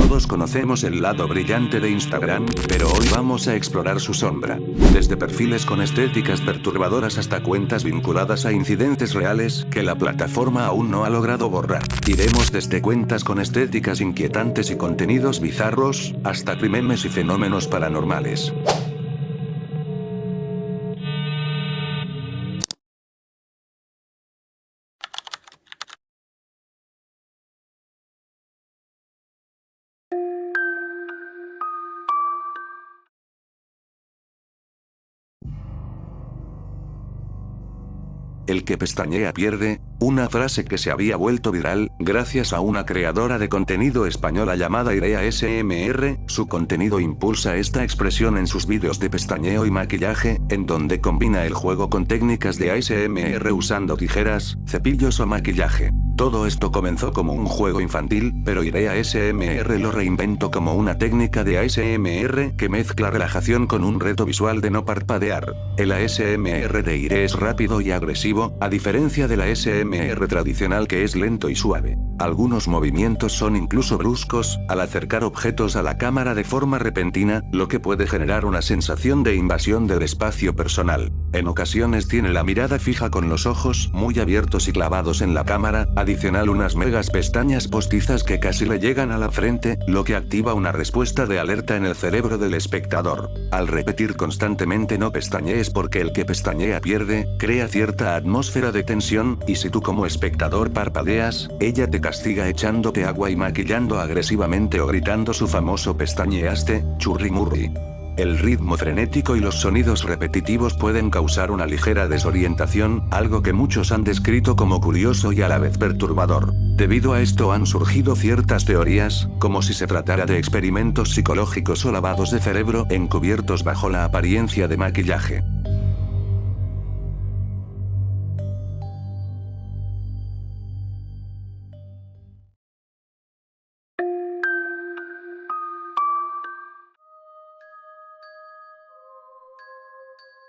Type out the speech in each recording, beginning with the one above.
Todos conocemos el lado brillante de Instagram, pero hoy vamos a explorar su sombra. Desde perfiles con estéticas perturbadoras hasta cuentas vinculadas a incidentes reales que la plataforma aún no ha logrado borrar. Iremos desde cuentas con estéticas inquietantes y contenidos bizarros, hasta crímenes y fenómenos paranormales. El que pestañea pierde, una frase que se había vuelto viral, gracias a una creadora de contenido española llamada Irea SMR, su contenido impulsa esta expresión en sus vídeos de pestañeo y maquillaje, en donde combina el juego con técnicas de ASMR usando tijeras, cepillos o maquillaje. Todo esto comenzó como un juego infantil, pero Irea SMR lo reinventó como una técnica de ASMR que mezcla relajación con un reto visual de no parpadear. El ASMR de Irea es rápido y agresivo, a diferencia de la ASMR tradicional que es lento y suave. Algunos movimientos son incluso bruscos, al acercar objetos a la cámara de forma repentina, lo que puede generar una sensación de invasión del espacio personal. En ocasiones tiene la mirada fija con los ojos muy abiertos y clavados en la cámara, adicional unas megas pestañas postizas que casi le llegan a la frente, lo que activa una respuesta de alerta en el cerebro del espectador. Al repetir constantemente no pestañees porque el que pestañea pierde, crea cierta atmósfera de tensión, y si tú como espectador parpadeas, ella te castiga echándote agua y maquillando agresivamente o gritando su famoso pestañeaste, churrimurri. El ritmo frenético y los sonidos repetitivos pueden causar una ligera desorientación, algo que muchos han descrito como curioso y a la vez perturbador. Debido a esto han surgido ciertas teorías, como si se tratara de experimentos psicológicos o lavados de cerebro encubiertos bajo la apariencia de maquillaje.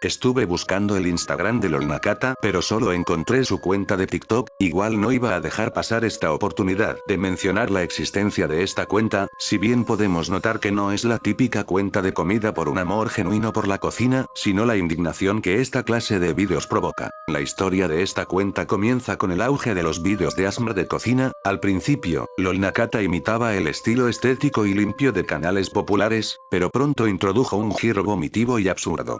Estuve buscando el Instagram de Lol Nakata, pero solo encontré su cuenta de TikTok. Igual no iba a dejar pasar esta oportunidad de mencionar la existencia de esta cuenta, si bien podemos notar que no es la típica cuenta de comida por un amor genuino por la cocina, sino la indignación que esta clase de vídeos provoca. La historia de esta cuenta comienza con el auge de los vídeos de ASMR de cocina. Al principio, Lol Nakata imitaba el estilo estético y limpio de canales populares, pero pronto introdujo un giro vomitivo y absurdo.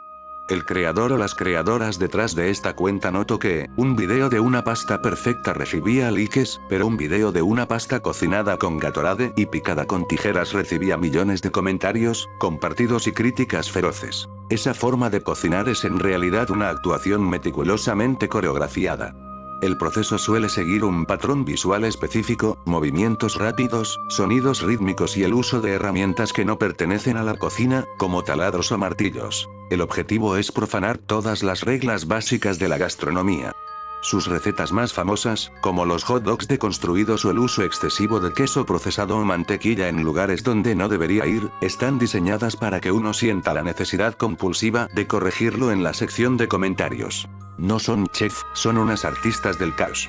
El creador o las creadoras detrás de esta cuenta notó que, un video de una pasta perfecta recibía likes, pero un video de una pasta cocinada con Gatorade y picada con tijeras recibía millones de comentarios, compartidos y críticas feroces. Esa forma de cocinar es en realidad una actuación meticulosamente coreografiada. El proceso suele seguir un patrón visual específico, movimientos rápidos, sonidos rítmicos y el uso de herramientas que no pertenecen a la cocina, como taladros o martillos. El objetivo es profanar todas las reglas básicas de la gastronomía. Sus recetas más famosas, como los hot dogs deconstruidos o el uso excesivo de queso procesado o mantequilla en lugares donde no debería ir, están diseñadas para que uno sienta la necesidad compulsiva de corregirlo en la sección de comentarios. No son chef, son unas artistas del caos.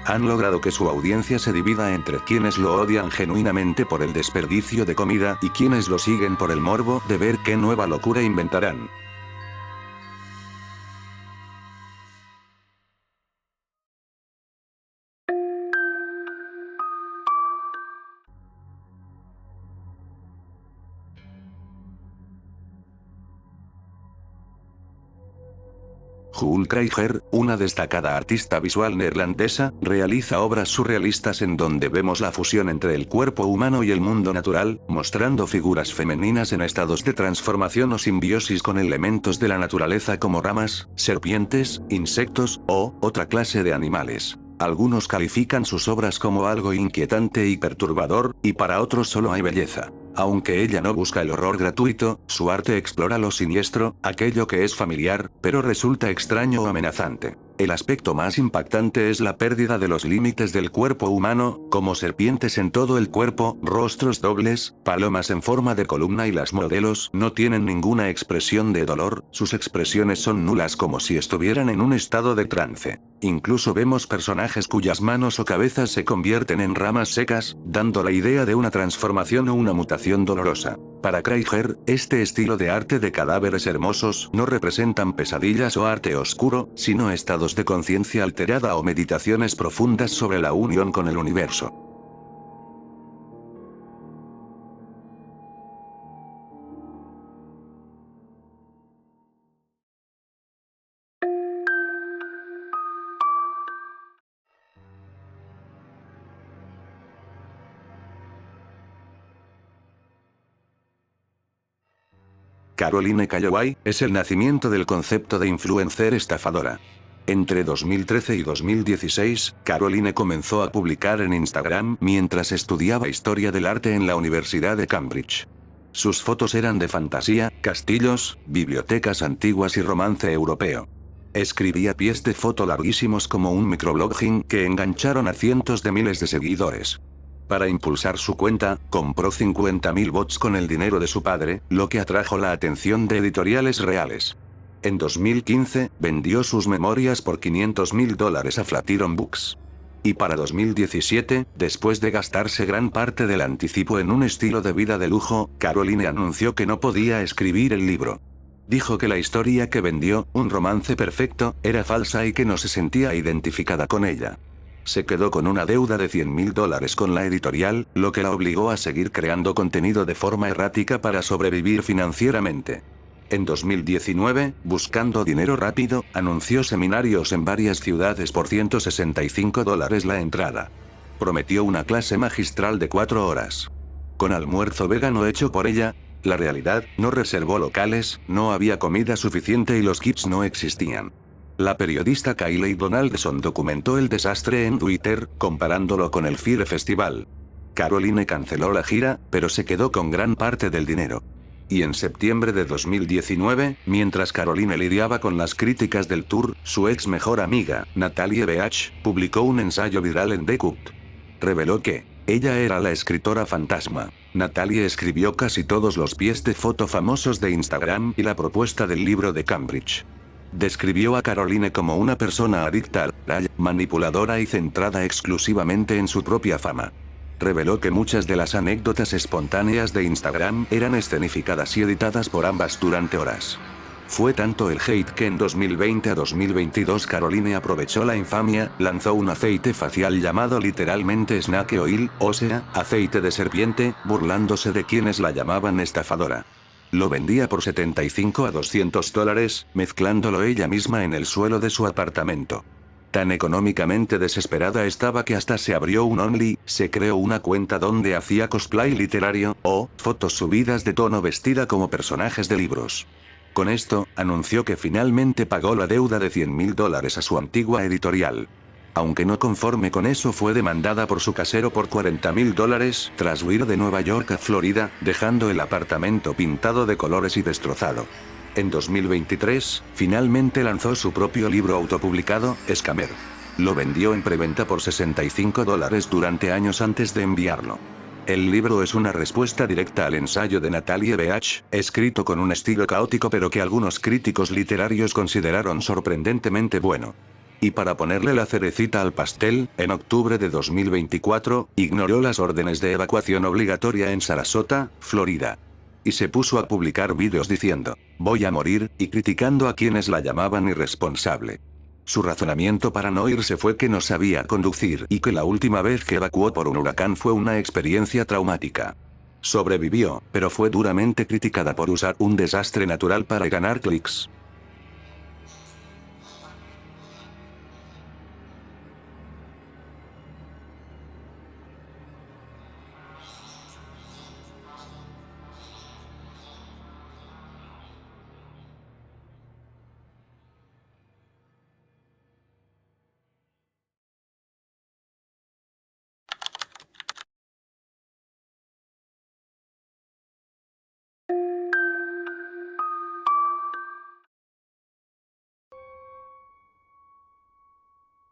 Han logrado que su audiencia se divida entre quienes lo odian genuinamente por el desperdicio de comida y quienes lo siguen por el morbo de ver qué nueva locura inventarán. Jul Kreiger, una destacada artista visual neerlandesa, realiza obras surrealistas en donde vemos la fusión entre el cuerpo humano y el mundo natural, mostrando figuras femeninas en estados de transformación o simbiosis con elementos de la naturaleza como ramas, serpientes, insectos, o otra clase de animales. Algunos califican sus obras como algo inquietante y perturbador, y para otros solo hay belleza. Aunque ella no busca el horror gratuito, su arte explora lo siniestro, aquello que es familiar, pero resulta extraño o amenazante. El aspecto más impactante es la pérdida de los límites del cuerpo humano, como serpientes en todo el cuerpo, rostros dobles, palomas en forma de columna y las modelos no tienen ninguna expresión de dolor, sus expresiones son nulas como si estuvieran en un estado de trance. Incluso vemos personajes cuyas manos o cabezas se convierten en ramas secas, dando la idea de una transformación o una mutación dolorosa. Para Kraiger, este estilo de arte de cadáveres hermosos no representan pesadillas o arte oscuro, sino estados de conciencia alterada o meditaciones profundas sobre la unión con el universo. Caroline Calloway es el nacimiento del concepto de influencer estafadora. Entre 2013 y 2016, Caroline comenzó a publicar en Instagram mientras estudiaba historia del arte en la Universidad de Cambridge. Sus fotos eran de fantasía, castillos, bibliotecas antiguas y romance europeo. Escribía pies de foto larguísimos como un microblogging que engancharon a cientos de miles de seguidores. Para impulsar su cuenta, compró 50.000 bots con el dinero de su padre, lo que atrajo la atención de editoriales reales. En 2015, vendió sus memorias por $500.000 a Flatiron Books. Y para 2017, después de gastarse gran parte del anticipo en un estilo de vida de lujo, Caroline anunció que no podía escribir el libro. Dijo que la historia que vendió, un romance perfecto, era falsa y que no se sentía identificada con ella. Se quedó con una deuda de $100.000 con la editorial, lo que la obligó a seguir creando contenido de forma errática para sobrevivir financieramente. En 2019, buscando dinero rápido, anunció seminarios en varias ciudades por $165 la entrada. Prometió una clase magistral de 4 horas. Con almuerzo vegano hecho por ella, la realidad, no reservó locales, no había comida suficiente y los kits no existían. La periodista Kylie Donaldson documentó el desastre en Twitter, comparándolo con el Fire Festival. Caroline canceló la gira, pero se quedó con gran parte del dinero. Y en septiembre de 2019, mientras Caroline lidiaba con las críticas del tour, su ex mejor amiga, Natalie Beach, publicó un ensayo viral en The Cut. Reveló que ella era la escritora fantasma. Natalie escribió casi todos los pies de foto famosos de Instagram y la propuesta del libro de Cambridge. Describió a Caroline como una persona adicta al raya, manipuladora y centrada exclusivamente en su propia fama. Reveló que muchas de las anécdotas espontáneas de Instagram eran escenificadas y editadas por ambas durante horas. Fue tanto el hate que en 2020 a 2022 Caroline aprovechó la infamia, lanzó un aceite facial llamado literalmente Snake Oil, o sea, aceite de serpiente, burlándose de quienes la llamaban estafadora. Lo vendía por $75 a $200, mezclándolo ella misma en el suelo de su apartamento. Tan económicamente desesperada estaba que hasta se abrió un Only, se creó una cuenta donde hacía cosplay literario, o fotos subidas de tono vestida como personajes de libros. Con esto, anunció que finalmente pagó la deuda de $100.000 a su antigua editorial. Aunque no conforme con eso fue demandada por su casero por $40.000 tras huir de Nueva York a Florida, dejando el apartamento pintado de colores y destrozado. En 2023, finalmente lanzó su propio libro autopublicado, Scammer. Lo vendió en preventa por $65 durante años antes de enviarlo. El libro es una respuesta directa al ensayo de Natalie Beach, escrito con un estilo caótico pero que algunos críticos literarios consideraron sorprendentemente bueno. Y para ponerle la cerecita al pastel, en octubre de 2024, ignoró las órdenes de evacuación obligatoria en Sarasota, Florida. Y se puso a publicar vídeos diciendo, voy a morir, y criticando a quienes la llamaban irresponsable. Su razonamiento para no irse fue que no sabía conducir y que la última vez que evacuó por un huracán fue una experiencia traumática. Sobrevivió, pero fue duramente criticada por usar un desastre natural para ganar clics.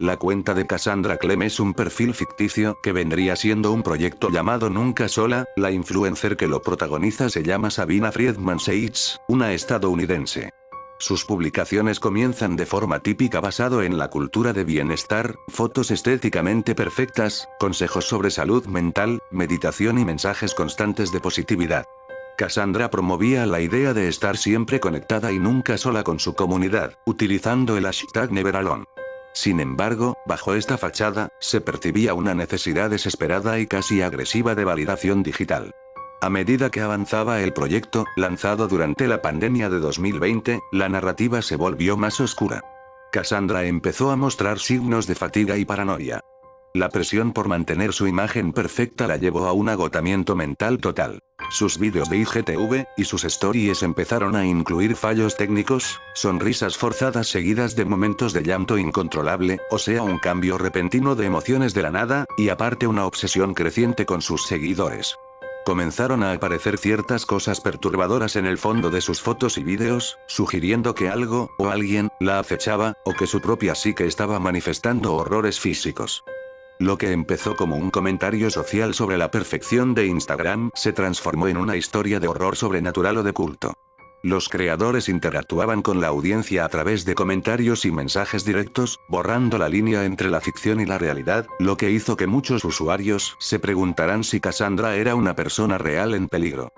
La cuenta de Cassandra Clem es un perfil ficticio que vendría siendo un proyecto llamado Nunca Sola. La influencer que lo protagoniza se llama Sabina Friedman Seitz, una estadounidense. Sus publicaciones comienzan de forma típica basado en la cultura de bienestar, fotos estéticamente perfectas, consejos sobre salud mental, meditación y mensajes constantes de positividad. Cassandra promovía la idea de estar siempre conectada y nunca sola con su comunidad, utilizando el hashtag #NeverAlone. Sin embargo, bajo esta fachada, se percibía una necesidad desesperada y casi agresiva de validación digital. A medida que avanzaba el proyecto, lanzado durante la pandemia de 2020, la narrativa se volvió más oscura. Cassandra empezó a mostrar signos de fatiga y paranoia. La presión por mantener su imagen perfecta la llevó a un agotamiento mental total. Sus vídeos de IGTV y sus stories empezaron a incluir fallos técnicos, sonrisas forzadas seguidas de momentos de llanto incontrolable, o sea, un cambio repentino de emociones de la nada, y aparte una obsesión creciente con sus seguidores. Comenzaron a aparecer ciertas cosas perturbadoras en el fondo de sus fotos y vídeos, sugiriendo que algo, o alguien, la acechaba, o que su propia psique estaba manifestando horrores físicos. Lo que empezó como un comentario social sobre la perfección de Instagram se transformó en una historia de horror sobrenatural o de culto. Los creadores interactuaban con la audiencia a través de comentarios y mensajes directos, borrando la línea entre la ficción y la realidad, lo que hizo que muchos usuarios se preguntaran si Cassandra era una persona real en peligro.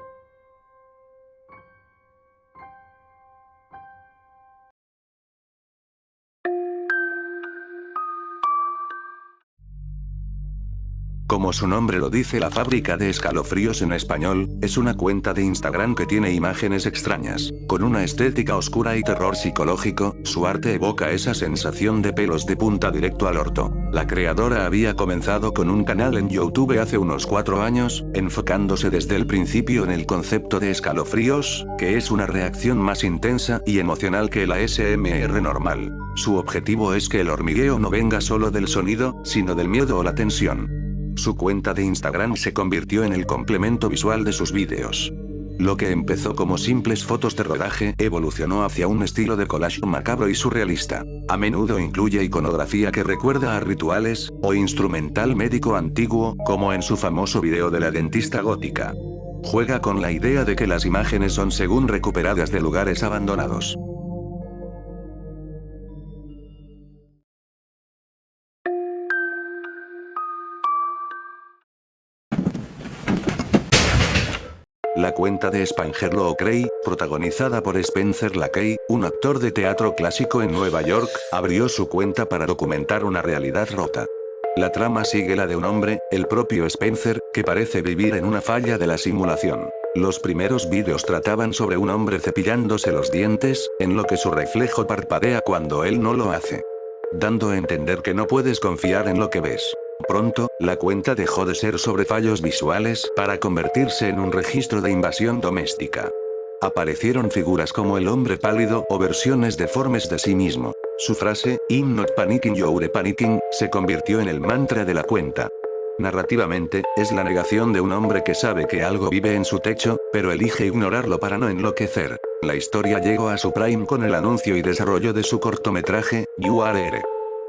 Como su nombre lo dice, la fábrica de escalofríos en español, es una cuenta de Instagram que tiene imágenes extrañas, con una estética oscura y terror psicológico. Su arte evoca esa sensación de pelos de punta directo al orto. La creadora había comenzado con un canal en YouTube hace unos 4 años, enfocándose desde el principio en el concepto de escalofríos, que es una reacción más intensa y emocional que la SMR normal. Su objetivo es que el hormigueo no venga solo del sonido, sino del miedo o la tensión. Su cuenta de Instagram se convirtió en el complemento visual de sus vídeos. Lo que empezó como simples fotos de rodaje evolucionó hacia un estilo de collage macabro y surrealista. A menudo incluye iconografía que recuerda a rituales, o instrumental médico antiguo, como en su famoso video de la dentista gótica. Juega con la idea de que las imágenes son según recuperadas de lugares abandonados. La cuenta de Spangerlo O'Cray, protagonizada por Spencer Lackey, un actor de teatro clásico en Nueva York, abrió su cuenta para documentar una realidad rota. La trama sigue la de un hombre, el propio Spencer, que parece vivir en una falla de la simulación. Los primeros vídeos trataban sobre un hombre cepillándose los dientes, en lo que su reflejo parpadea cuando él no lo hace, dando a entender que no puedes confiar en lo que ves. Pronto, la cuenta dejó de ser sobre fallos visuales para convertirse en un registro de invasión doméstica. Aparecieron figuras como el hombre pálido o versiones deformes de sí mismo. Su frase, "I'm not panicking, you're panicking", se convirtió en el mantra de la cuenta. Narrativamente, es la negación de un hombre que sabe que algo vive en su techo, pero elige ignorarlo para no enloquecer. La historia llegó a su prime con el anuncio y desarrollo de su cortometraje, You Are Ere.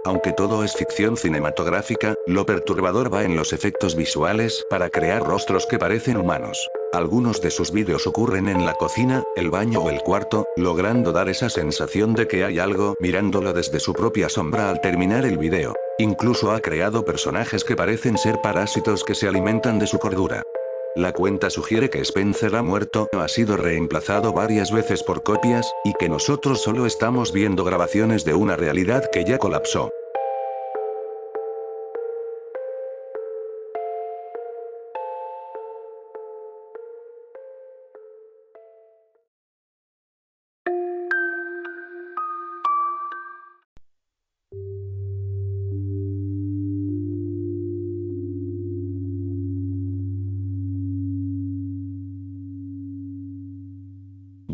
Aunque todo es ficción cinematográfica, lo perturbador va en los efectos visuales para crear rostros que parecen humanos. Algunos de sus vídeos ocurren en la cocina, el baño o el cuarto, logrando dar esa sensación de que hay algo mirándolo desde su propia sombra al terminar el video. Incluso ha creado personajes que parecen ser parásitos que se alimentan de su cordura. La cuenta sugiere que Spencer ha muerto o ha sido reemplazado varias veces por copias, y que nosotros solo estamos viendo grabaciones de una realidad que ya colapsó.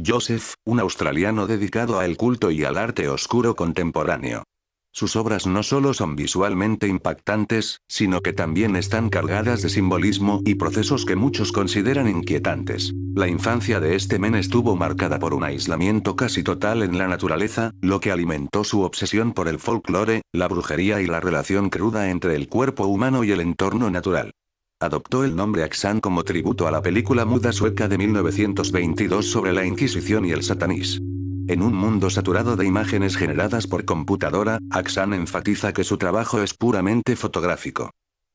Joseph, un australiano dedicado al culto y al arte oscuro contemporáneo. Sus obras no solo son visualmente impactantes, sino que también están cargadas de simbolismo y procesos que muchos consideran inquietantes. La infancia de este men estuvo marcada por un aislamiento casi total en la naturaleza, lo que alimentó su obsesión por el folclore, la brujería y la relación cruda entre el cuerpo humano y el entorno natural. Adoptó el nombre Aksan como tributo a la película muda sueca de 1922 sobre la Inquisición y el satanismo. En un mundo saturado de imágenes generadas por computadora, Aksan enfatiza que su trabajo es puramente fotográfico.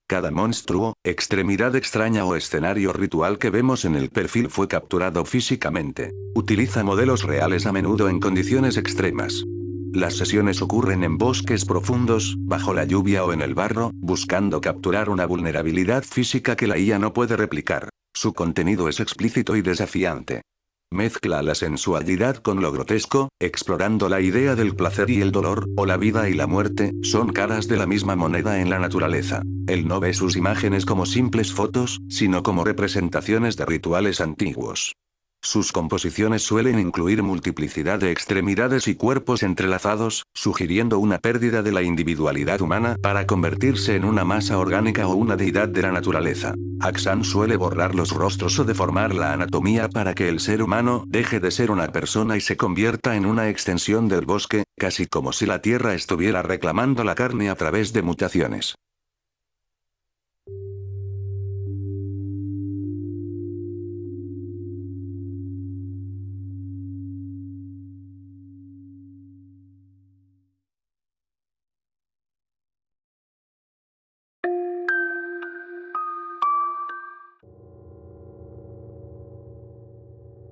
Cada monstruo, extremidad extraña o escenario ritual que vemos en el perfil fue capturado físicamente. Utiliza modelos reales a menudo en condiciones extremas. Las sesiones ocurren en bosques profundos, bajo la lluvia o en el barro, buscando capturar una vulnerabilidad física que la IA no puede replicar. Su contenido es explícito y desafiante. Mezcla la sensualidad con lo grotesco, explorando la idea del placer y el dolor, o la vida y la muerte, son caras de la misma moneda en la naturaleza. Él no ve sus imágenes como simples fotos, sino como representaciones de rituales antiguos. Sus composiciones suelen incluir multiplicidad de extremidades y cuerpos entrelazados, sugiriendo una pérdida de la individualidad humana para convertirse en una masa orgánica o una deidad de la naturaleza. Aksan suele borrar los rostros o deformar la anatomía para que el ser humano deje de ser una persona y se convierta en una extensión del bosque, casi como si la tierra estuviera reclamando la carne a través de mutaciones.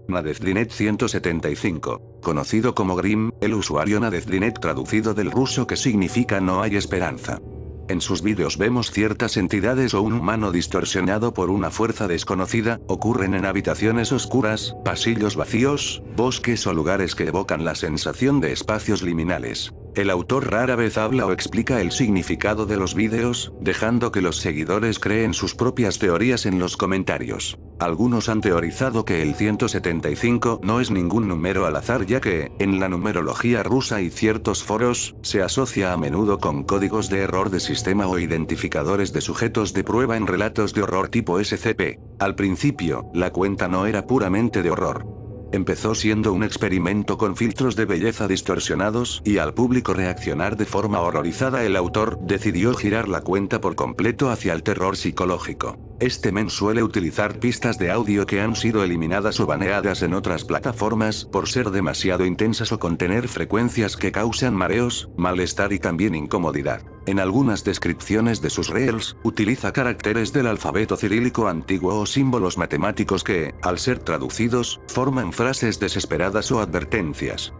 Nadezhdinet 175. Conocido como Grim, el usuario Nadezhdinet traducido del ruso que significa no hay esperanza. En sus vídeos vemos ciertas entidades o un humano distorsionado por una fuerza desconocida, ocurren en habitaciones oscuras, pasillos vacíos, bosques o lugares que evocan la sensación de espacios liminales. El autor rara vez habla o explica el significado de los vídeos, dejando que los seguidores creen sus propias teorías en los comentarios. Algunos han teorizado que el 175 no es ningún número al azar ya que, en la numerología rusa y ciertos foros, se asocia a menudo con códigos de error de sistema o identificadores de sujetos de prueba en relatos de horror tipo SCP. Al principio, la cuenta no era puramente de horror. Empezó siendo un experimento con filtros de belleza distorsionados y al público reaccionar de forma horrorizada el autor decidió girar la cuenta por completo hacia el terror psicológico. Este men suele utilizar pistas de audio que han sido eliminadas o baneadas en otras plataformas por ser demasiado intensas o contener frecuencias que causan mareos, malestar y también incomodidad. En algunas descripciones de sus reels, utiliza caracteres del alfabeto cirílico antiguo o símbolos matemáticos que, al ser traducidos, forman frases desesperadas o advertencias.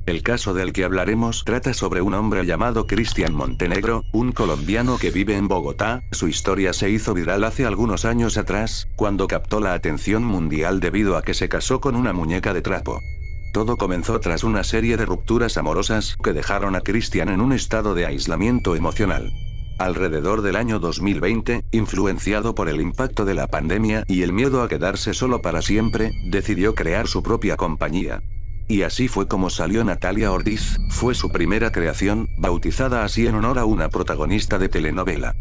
El caso del que hablaremos trata sobre un hombre llamado Cristian Montenegro, un colombiano que vive en Bogotá. Su historia se hizo viral hace algunos años atrás, cuando captó la atención mundial debido a que se casó con una muñeca de trapo. Todo comenzó tras una serie de rupturas amorosas que dejaron a Cristian en un estado de aislamiento emocional. Alrededor del año 2020, influenciado por el impacto de la pandemia y el miedo a quedarse solo para siempre, decidió crear su propia compañía. Y así fue como salió Natalia Ortiz, fue su primera creación, bautizada así en honor a una protagonista de telenovela.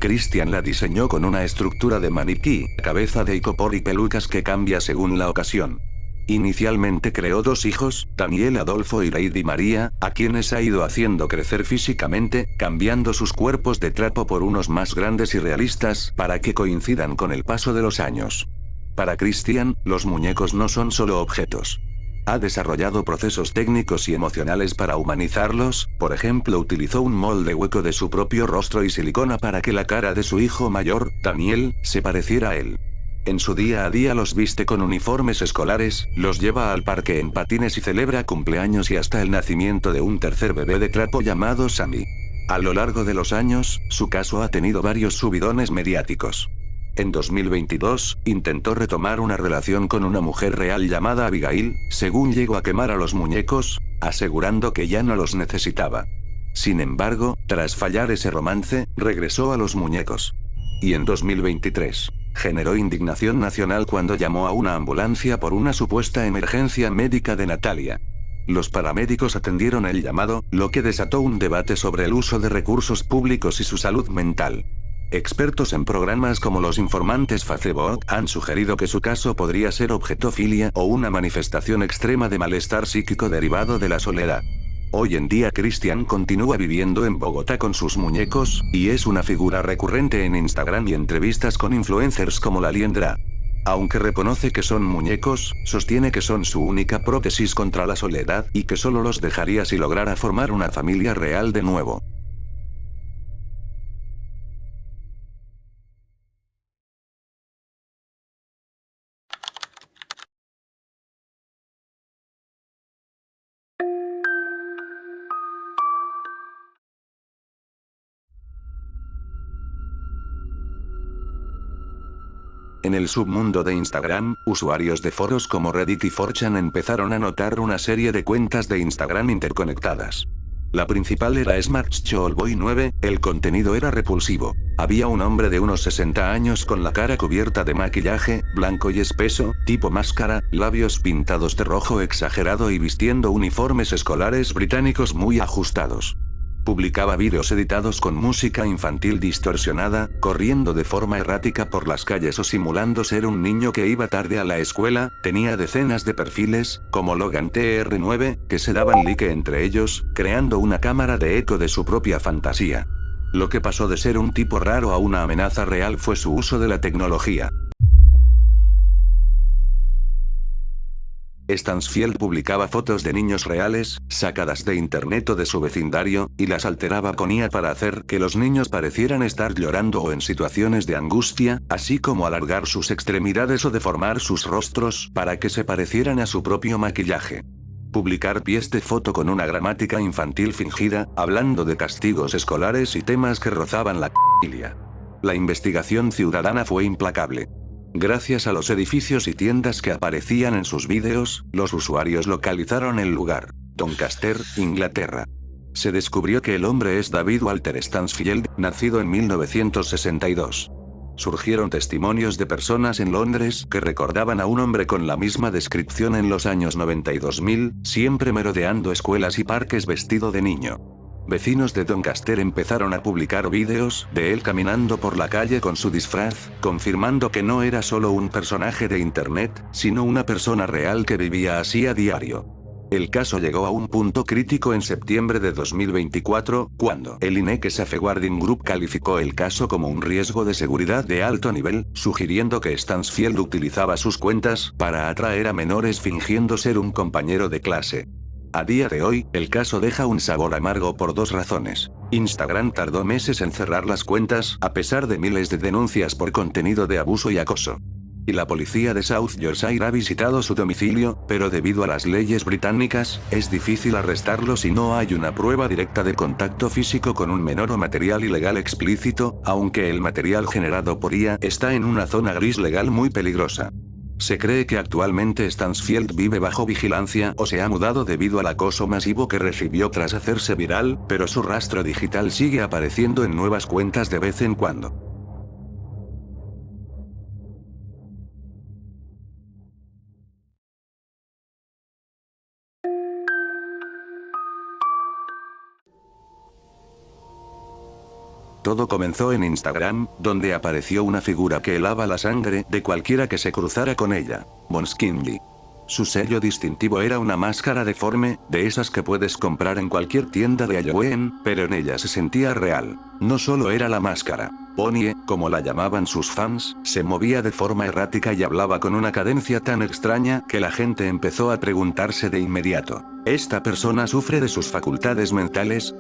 Cristian la diseñó con una estructura de maniquí, cabeza de icopor y pelucas que cambia según la ocasión. Inicialmente creó 2 hijos, Daniel Adolfo y Lady María, a quienes ha ido haciendo crecer físicamente, cambiando sus cuerpos de trapo por unos más grandes y realistas, para que coincidan con el paso de los años. Para Cristian, los muñecos no son solo objetos. Ha desarrollado procesos técnicos y emocionales para humanizarlos, por ejemplo utilizó un molde hueco de su propio rostro y silicona para que la cara de su hijo mayor, Daniel, se pareciera a él. En su día a día los viste con uniformes escolares, los lleva al parque en patines y celebra cumpleaños y hasta el nacimiento de un tercer bebé de trapo llamado Sammy. A lo largo de los años, su caso ha tenido varios subidones mediáticos. En 2022, intentó retomar una relación con una mujer real llamada Abigail, según llegó a quemar a los muñecos, asegurando que ya no los necesitaba. Sin embargo, tras fallar ese romance, regresó a los muñecos. Y en 2023. Generó indignación nacional cuando llamó a una ambulancia por una supuesta emergencia médica de Natalia. Los paramédicos atendieron el llamado, lo que desató un debate sobre el uso de recursos públicos y su salud mental. Expertos en programas como los informantes Facebook han sugerido que su caso podría ser objetofilia o una manifestación extrema de malestar psíquico derivado de la soledad. Hoy en día Cristian continúa viviendo en Bogotá con sus muñecos, y es una figura recurrente en Instagram y entrevistas con influencers como la Liendra. Aunque reconoce que son muñecos, sostiene que son su única prótesis contra la soledad y que solo los dejaría si lograra formar una familia real de nuevo. En el submundo de Instagram, usuarios de foros como Reddit y 4chan empezaron a notar una serie de cuentas de Instagram interconectadas. La principal era SmartShoalBoy 9, el contenido era repulsivo. Había un hombre de unos 60 años con la cara cubierta de maquillaje, blanco y espeso, tipo máscara, labios pintados de rojo exagerado y vistiendo uniformes escolares británicos muy ajustados. Publicaba vídeos editados con música infantil distorsionada, corriendo de forma errática por las calles o simulando ser un niño que iba tarde a la escuela. Tenía decenas de perfiles, como Logan TR9, que se daban like entre ellos, creando una cámara de eco de su propia fantasía. Lo que pasó de ser un tipo raro a una amenaza real fue su uso de la tecnología. Stansfield publicaba fotos de niños reales, sacadas de internet o de su vecindario, y las alteraba con IA para hacer que los niños parecieran estar llorando o en situaciones de angustia, así como alargar sus extremidades o deformar sus rostros para que se parecieran a su propio maquillaje. Publicar pies de foto con una gramática infantil fingida, hablando de castigos escolares y temas que rozaban la pedofilia. La investigación ciudadana fue implacable. Gracias a los edificios y tiendas que aparecían en sus vídeos, los usuarios localizaron el lugar: Doncaster, Inglaterra. Se descubrió que el hombre es David Walter Stansfield, nacido en 1962. Surgieron testimonios de personas en Londres que recordaban a un hombre con la misma descripción en los años 90 y 2000, siempre merodeando escuelas y parques vestido de niño. Vecinos de Doncaster empezaron a publicar vídeos de él caminando por la calle con su disfraz, confirmando que no era solo un personaje de internet, sino una persona real que vivía así a diario. El caso llegó a un punto crítico en septiembre de 2024, cuando el INEC Safeguarding Group calificó el caso como un riesgo de seguridad de alto nivel, sugiriendo que Stansfield utilizaba sus cuentas para atraer a menores fingiendo ser un compañero de clase. A día de hoy, el caso deja un sabor amargo por dos razones. Instagram tardó meses en cerrar las cuentas, a pesar de miles de denuncias por contenido de abuso y acoso. Y la policía de South Yorkshire ha visitado su domicilio, pero debido a las leyes británicas, es difícil arrestarlo si no hay una prueba directa de contacto físico con un menor o material ilegal explícito, aunque el material generado por IA está en una zona gris legal muy peligrosa. Se cree que actualmente Stansfield vive bajo vigilancia o se ha mudado debido al acoso masivo que recibió tras hacerse viral, pero su rastro digital sigue apareciendo en nuevas cuentas de vez en cuando. Todo comenzó en Instagram, donde apareció una figura que helaba la sangre de cualquiera que se cruzara con ella: Måneskinly. Su sello distintivo era una máscara deforme, de esas que puedes comprar en cualquier tienda de Halloween, pero en ella se sentía real. No solo era la máscara. Bonnie, como la llamaban sus fans, se movía de forma errática y hablaba con una cadencia tan extraña que la gente empezó a preguntarse de inmediato: ¿esta persona sufre de sus facultades mentales?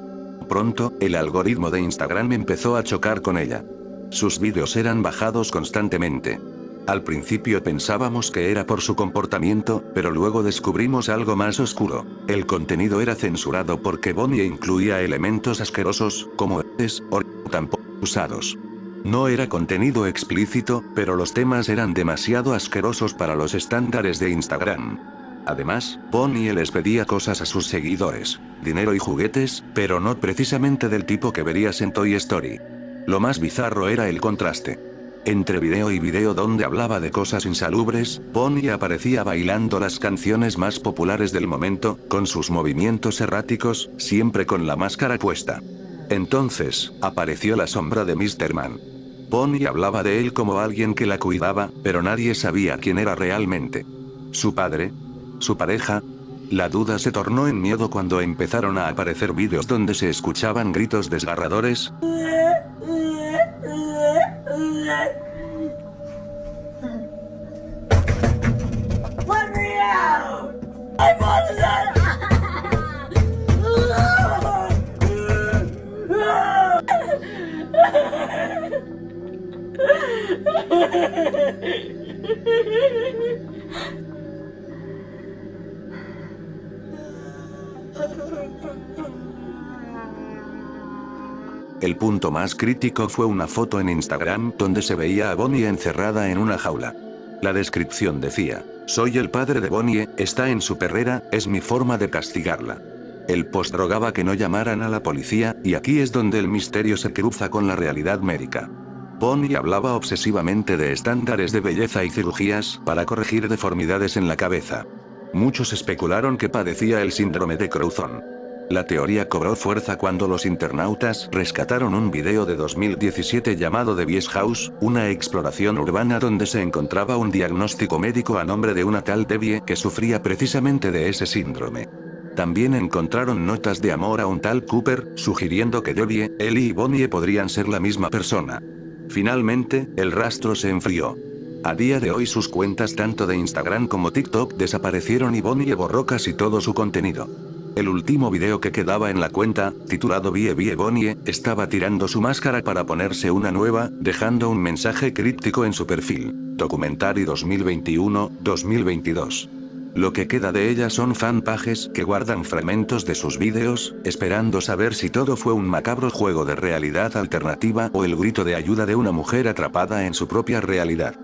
Pronto, el algoritmo de Instagram empezó a chocar con ella. Sus vídeos eran bajados constantemente. Al principio pensábamos que era por su comportamiento, pero luego descubrimos algo más oscuro. El contenido era censurado porque Bonnie incluía elementos asquerosos, como heces o tampos usados. No era contenido explícito, pero los temas eran demasiado asquerosos para los estándares de Instagram. Además, Bonnie les pedía cosas a sus seguidores: dinero y juguetes, pero no precisamente del tipo que verías en Toy Story. Lo más bizarro era el contraste. Entre video y video donde hablaba de cosas insalubres, Bonnie aparecía bailando las canciones más populares del momento, con sus movimientos erráticos, siempre con la máscara puesta. Entonces, apareció la sombra de Mr. Man. Bonnie hablaba de él como alguien que la cuidaba, pero nadie sabía quién era realmente. ¿Su padre? ¿Su pareja? La duda se tornó en miedo cuando empezaron a aparecer vídeos donde se escuchaban gritos desgarradores. Let me out! I want to El punto más crítico fue una foto en Instagram donde se veía a Bonnie encerrada en una jaula. La descripción decía: soy el padre de Bonnie, está en su perrera, es mi forma de castigarla. El post rogaba que no llamaran a la policía, y aquí es donde el misterio se cruza con la realidad médica. Bonnie hablaba obsesivamente de estándares de belleza y cirugías para corregir deformidades en la cabeza. Muchos especularon que padecía el síndrome de Creutzfeldt. La teoría cobró fuerza cuando los internautas rescataron un video de 2017 llamado The Beach House, una exploración urbana donde se encontraba un diagnóstico médico a nombre de una tal Debbie que sufría precisamente de ese síndrome. También encontraron notas de amor a un tal Cooper, sugiriendo que Debbie, Ellie y Bonnie podrían ser la misma persona. Finalmente, el rastro se enfrió. A día de hoy sus cuentas tanto de Instagram como TikTok desaparecieron y Bonnie borró casi todo su contenido. El último video que quedaba en la cuenta, titulado Vie Bonnie, estaba tirando su máscara para ponerse una nueva, dejando un mensaje críptico en su perfil. Documentary 2021-2022. Lo que queda de ella son fanpages que guardan fragmentos de sus vídeos, esperando saber si todo fue un macabro juego de realidad alternativa o el grito de ayuda de una mujer atrapada en su propia realidad.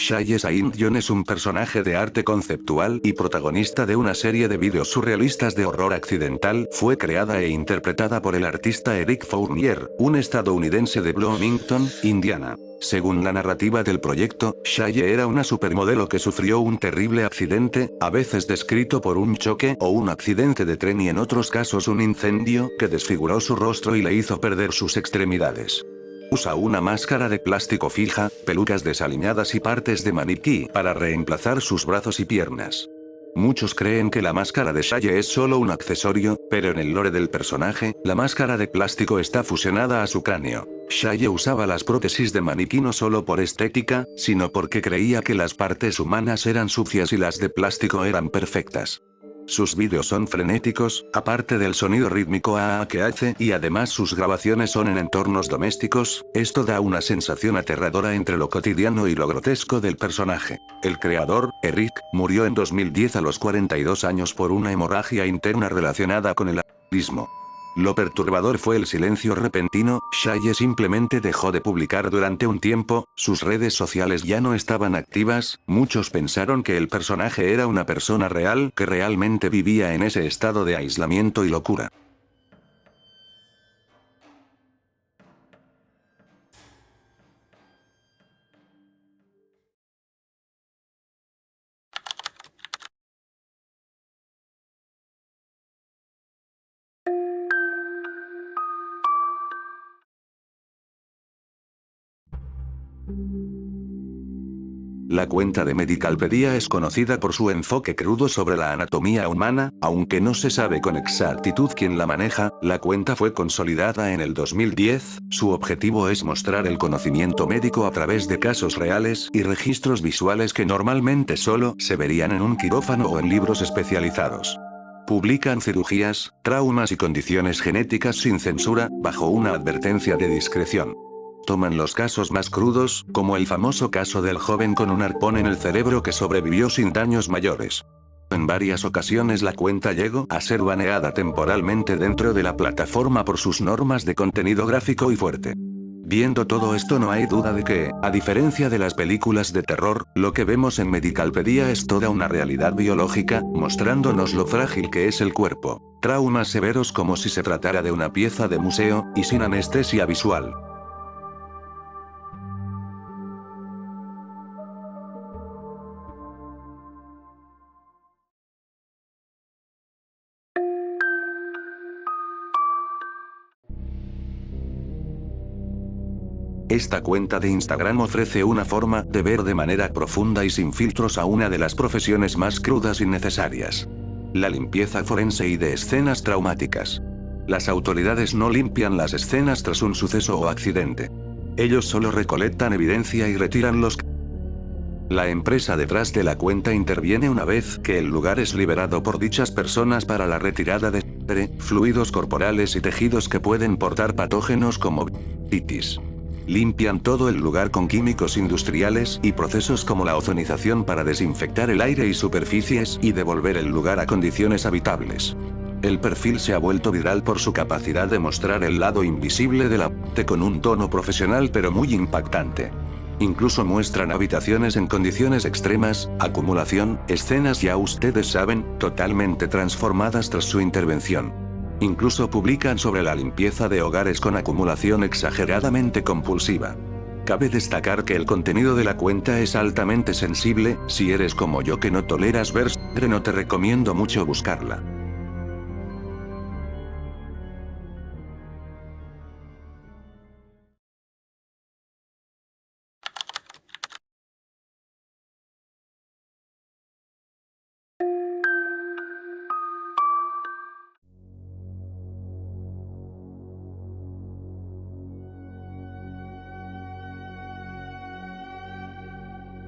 Shaye Saint-John es un personaje de arte conceptual y protagonista de una serie de vídeos surrealistas de horror accidental. Fue creada e interpretada por el artista Eric Fournier, un estadounidense de Bloomington, Indiana. Según la narrativa del proyecto, Shaye era una supermodelo que sufrió un terrible accidente, a veces descrito por un choque o un accidente de tren y en otros casos un incendio, que desfiguró su rostro y le hizo perder sus extremidades. Usa una máscara de plástico fija, pelucas desaliñadas y partes de maniquí para reemplazar sus brazos y piernas. Muchos creen que la máscara de Shaye es solo un accesorio, pero en el lore del personaje, la máscara de plástico está fusionada a su cráneo. Shaye usaba las prótesis de maniquí no solo por estética, sino porque creía que las partes humanas eran sucias y las de plástico eran perfectas. Sus vídeos son frenéticos, aparte del sonido rítmico que hace, y además sus grabaciones son en entornos domésticos. Esto da una sensación aterradora entre lo cotidiano y lo grotesco del personaje. El creador, Eric, murió en 2010 a los 42 años por una hemorragia interna relacionada con el alcoholismo. Lo perturbador fue el silencio repentino. Shaye simplemente dejó de publicar durante un tiempo, sus redes sociales ya no estaban activas. Muchos pensaron que el personaje era una persona real que realmente vivía en ese estado de aislamiento y locura. La cuenta de Medicalpedia es conocida por su enfoque crudo sobre la anatomía humana, aunque no se sabe con exactitud quién la maneja. La cuenta fue consolidada en el 2010, su objetivo es mostrar el conocimiento médico a través de casos reales y registros visuales que normalmente solo se verían en un quirófano o en libros especializados. Publican cirugías, traumas y condiciones genéticas sin censura, bajo una advertencia de discreción. Toman los casos más crudos, como el famoso caso del joven con un arpón en el cerebro que sobrevivió sin daños mayores. En varias ocasiones la cuenta llegó a ser baneada temporalmente dentro de la plataforma por sus normas de contenido gráfico y fuerte. Viendo todo esto no hay duda de que, a diferencia de las películas de terror, lo que vemos en Medicalpedia es toda una realidad biológica, mostrándonos lo frágil que es el cuerpo. Traumas severos como si se tratara de una pieza de museo, y sin anestesia visual. Esta cuenta de Instagram ofrece una forma de ver de manera profunda y sin filtros a una de las profesiones más crudas y necesarias. La limpieza forense y de escenas traumáticas. Las autoridades no limpian las escenas tras un suceso o accidente. Ellos solo recolectan evidencia y retiran los... La empresa detrás de la cuenta interviene una vez que el lugar es liberado por dichas personas para la retirada de sangre, fluidos corporales y tejidos que pueden portar patógenos como hepatitis. Limpian todo el lugar con químicos industriales y procesos como la ozonización para desinfectar el aire y superficies y devolver el lugar a condiciones habitables. El perfil se ha vuelto viral por su capacidad de mostrar el lado invisible de la muerte con un tono profesional pero muy impactante. Incluso muestran habitaciones en condiciones extremas, acumulación, escenas ya ustedes saben, totalmente transformadas tras su intervención. Incluso publican sobre la limpieza de hogares con acumulación exageradamente compulsiva. Cabe destacar que el contenido de la cuenta es altamente sensible, si eres como yo que no toleras ver sangre no te recomiendo mucho buscarla.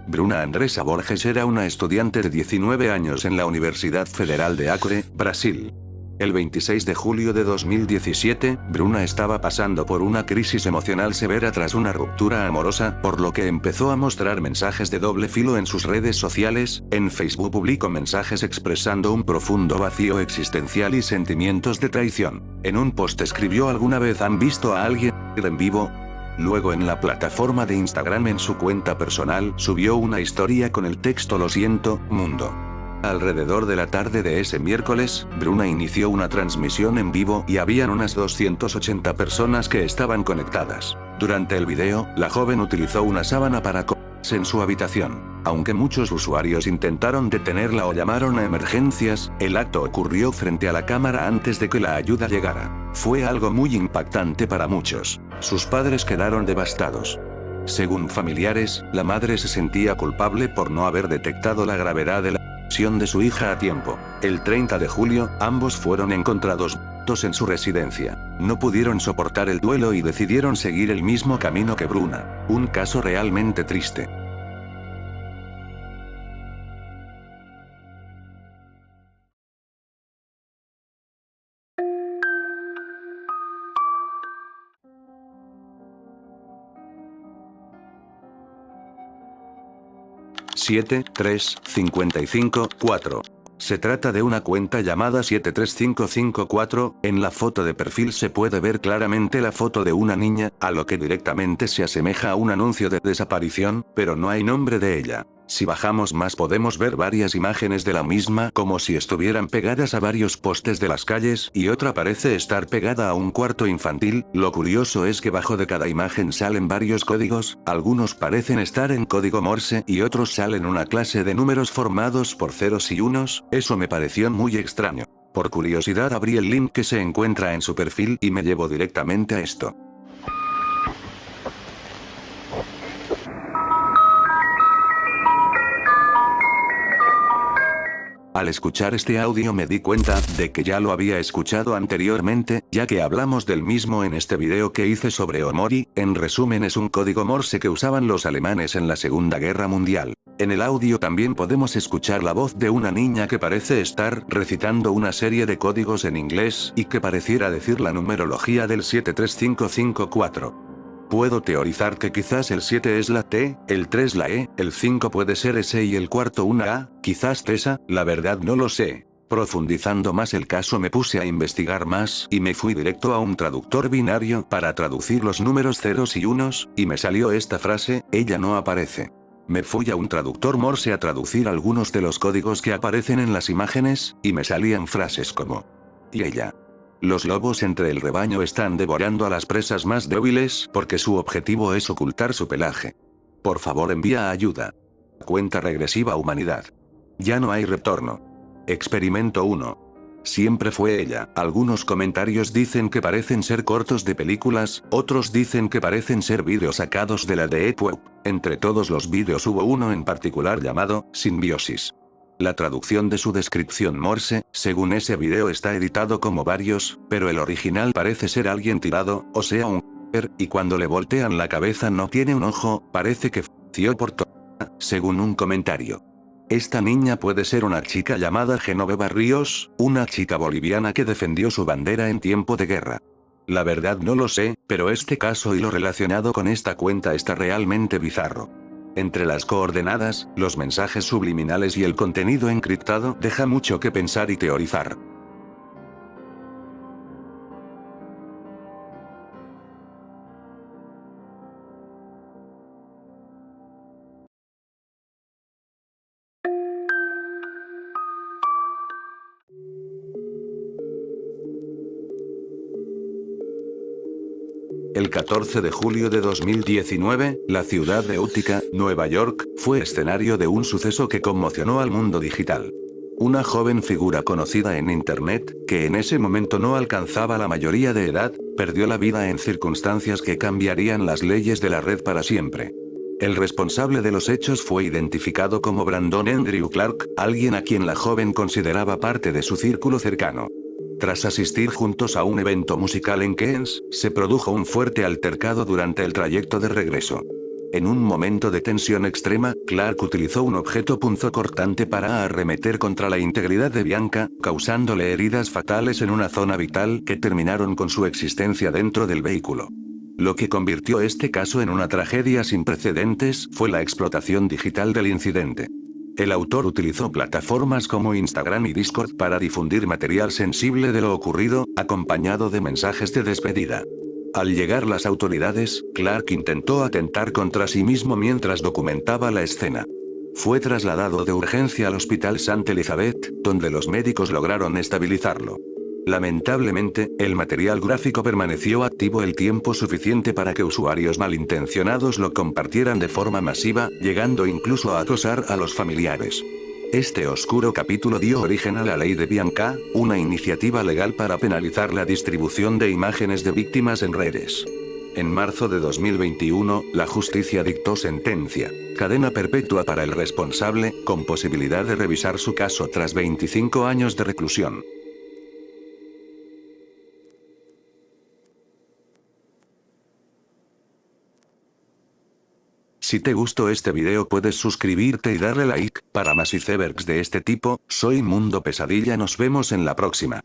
Bruna Andressa Borges era una estudiante de 19 años en la Universidad Federal de Acre, Brasil. El 26 de julio de 2017, Bruna estaba pasando por una crisis emocional severa tras una ruptura amorosa, por lo que empezó a mostrar mensajes de doble filo en sus redes sociales. En Facebook publicó mensajes expresando un profundo vacío existencial y sentimientos de traición. En un post escribió: ¿alguna vez han visto a alguien en vivo? Luego en la plataforma de Instagram en su cuenta personal subió una historia con el texto: lo siento, mundo. Alrededor de la tarde de ese miércoles, Bruna inició una transmisión en vivo y habían unas 280 personas que estaban conectadas. Durante el video, la joven utilizó una sábana para en su habitación. Aunque muchos usuarios intentaron detenerla o llamaron a emergencias, el acto ocurrió frente a la cámara antes de que la ayuda llegara. Fue algo muy impactante para muchos. Sus padres quedaron devastados. Según familiares, la madre se sentía culpable por no haber detectado la gravedad de la lesión de su hija a tiempo. El 30 de julio, ambos fueron encontrados muertos en su residencia. No pudieron soportar el duelo y decidieron seguir el mismo camino que Bruna. Un caso realmente triste. (73554). Se trata de una cuenta llamada 73554, en la foto de perfil se puede ver claramente la foto de una niña, a lo que directamente se asemeja a un anuncio de desaparición, pero no hay nombre de ella. Si bajamos más podemos ver varias imágenes de la misma como si estuvieran pegadas a varios postes de las calles y otra parece estar pegada a un cuarto infantil. Lo curioso es que bajo de cada imagen salen varios códigos, algunos parecen estar en código Morse y otros salen una clase de números formados por ceros y unos. Eso me pareció muy extraño. Por curiosidad abrí el link que se encuentra en su perfil y me llevó directamente a esto. Al escuchar este audio me di cuenta de que ya lo había escuchado anteriormente, ya que hablamos del mismo en este video que hice sobre Omori. En resumen, es un código Morse que usaban los alemanes en la Segunda Guerra Mundial. En el audio también podemos escuchar la voz de una niña que parece estar recitando una serie de códigos en inglés y que pareciera decir la numerología del 73554. Puedo teorizar que quizás el 7 es la T, el 3 la E, el 5 puede ser S y el cuarto una A, quizás Tesa, la verdad no lo sé. Profundizando más el caso me puse a investigar más y me fui directo a un traductor binario para traducir los números ceros y unos, y me salió esta frase, ella no aparece. Me fui a un traductor Morse a traducir algunos de los códigos que aparecen en las imágenes, y me salían frases como y ella. Los lobos entre el rebaño están devorando a las presas más débiles porque su objetivo es ocultar su pelaje. Por favor envía ayuda. Cuenta regresiva humanidad. Ya no hay retorno. Experimento 1. Siempre fue ella. Algunos comentarios dicen que parecen ser cortos de películas, otros dicen que parecen ser vídeos sacados de la Deep Web. Entre todos los vídeos hubo uno en particular llamado Simbiosis. La traducción de su descripción Morse, según ese video está editado como varios, pero el original parece ser alguien tirado, o sea un y cuando le voltean la cabeza no tiene un ojo, parece que falleció por según un comentario. Esta niña puede ser una chica llamada Genoveva Ríos, una chica boliviana que defendió su bandera en tiempo de guerra. La verdad no lo sé, pero este caso y lo relacionado con esta cuenta está realmente bizarro. Entre las coordenadas, los mensajes subliminales y el contenido encriptado deja mucho que pensar y teorizar. El 14 de julio de 2019, la ciudad de Utica, Nueva York, fue escenario de un suceso que conmocionó al mundo digital. Una joven figura conocida en Internet, que en ese momento no alcanzaba la mayoría de edad, perdió la vida en circunstancias que cambiarían las leyes de la red para siempre. El responsable de los hechos fue identificado como Brandon Andrew Clark, alguien a quien la joven consideraba parte de su círculo cercano. Tras asistir juntos a un evento musical en Queens, se produjo un fuerte altercado durante el trayecto de regreso. En un momento de tensión extrema, Clark utilizó un objeto punzocortante para arremeter contra la integridad de Bianca, causándole heridas fatales en una zona vital que terminaron con su existencia dentro del vehículo. Lo que convirtió este caso en una tragedia sin precedentes fue la explotación digital del incidente. El autor utilizó plataformas como Instagram y Discord para difundir material sensible de lo ocurrido, acompañado de mensajes de despedida. Al llegar las autoridades, Clark intentó atentar contra sí mismo mientras documentaba la escena. Fue trasladado de urgencia al Hospital St. Elizabeth, donde los médicos lograron estabilizarlo. Lamentablemente, el material gráfico permaneció activo el tiempo suficiente para que usuarios malintencionados lo compartieran de forma masiva, llegando incluso a acosar a los familiares. Este oscuro capítulo dio origen a la Ley de Bianca, una iniciativa legal para penalizar la distribución de imágenes de víctimas en redes. En marzo de 2021, la justicia dictó sentencia: cadena perpetua para el responsable, con posibilidad de revisar su caso tras 25 años de reclusión. Si te gustó este video puedes suscribirte y darle like. Para más icebergs de este tipo, soy Mundo Pesadilla, nos vemos en la próxima.